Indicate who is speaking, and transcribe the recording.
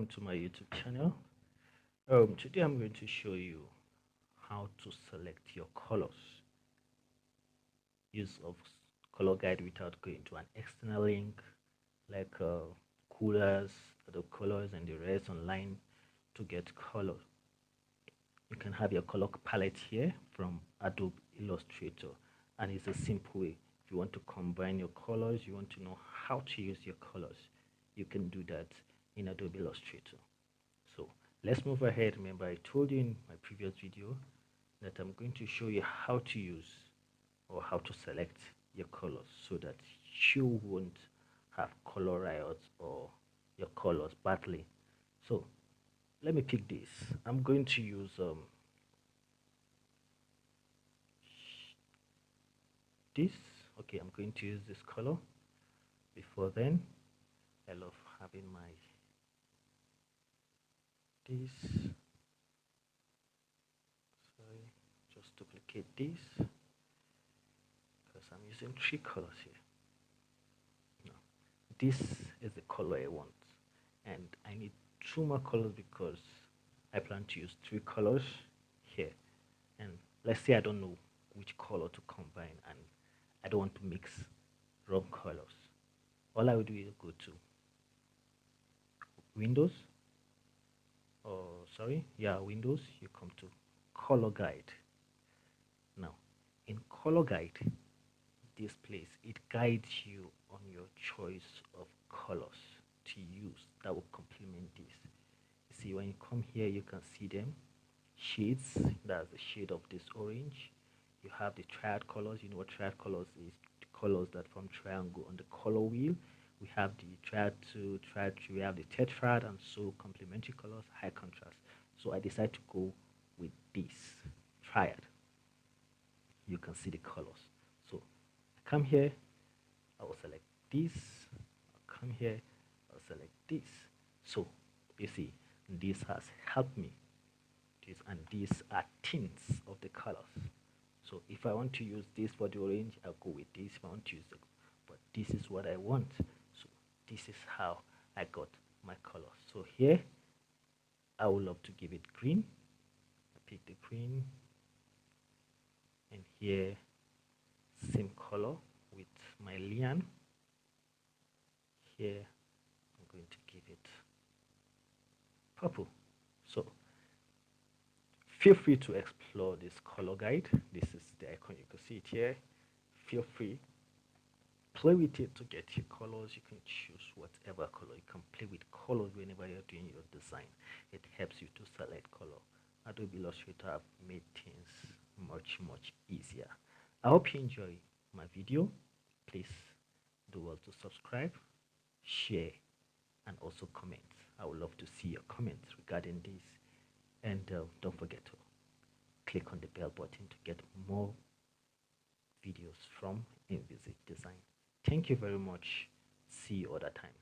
Speaker 1: welcome to my YouTube channel. Today I'm going to show you how to select your colors. Use of color guide without going to an external link like colors, the colors and the rest online to get color. You can have your color palette here from Adobe Illustrator, and it's a simple way. If you want to combine your colors, you want to know how to use your colors, you can do that in Adobe Illustrator. So let's move ahead. Remember, I told you in my previous video that I'm going to show you how to use or how to select your colors so that you won't have color riots or your colors battling. So let me pick this. I'm going to use this. Okay, I'm going to use this color. Before then, I love having my this. Sorry, just duplicate this because I'm using 3 colors here. Now, this is the color I want, and I need 2 more colors because I plan to use 3 colors here. And let's say I don't know which color to combine and I don't want to mix wrong colors. All I will do is go to Windows, Windows, you come to color guide. Now in color guide, this place, it guides you on your choice of colors to use that will complement this. You see, when you come here, you can see them shades. That's the shade of this orange. You have the triad colors. You know what triad colors is? The colors that form triangle on the color wheel. We have the triad 2, triad 3, we have the tetrad, and so complementary colors, high contrast. So I decided to go with this triad. You can see the colors. So I come here, I will select this. I'll come here, I'll select this. So you see, this has helped me. This and these are tints of the colors. So if I want to use this for the orange, I'll go with this. If I want to use it, but this is what I want. So this is how I got my color. So here, I would love to give it green. I pick the green, and here, same color with my lian. Here, I'm going to give it purple. So feel free to explore this color guide. This is the icon, you can see it here. Feel free, play with it to get your colors. You can choose whatever color. You can play with colors whenever you're doing your design. It helps you to select color. Adobe Illustrator have made things much easier. I hope you enjoy my video. Please do well to subscribe, share, and also comment. I would love to see your comments regarding this. And don't forget to click on the bell button to get more videos from Invisit Design. Thank you very much. See you other time.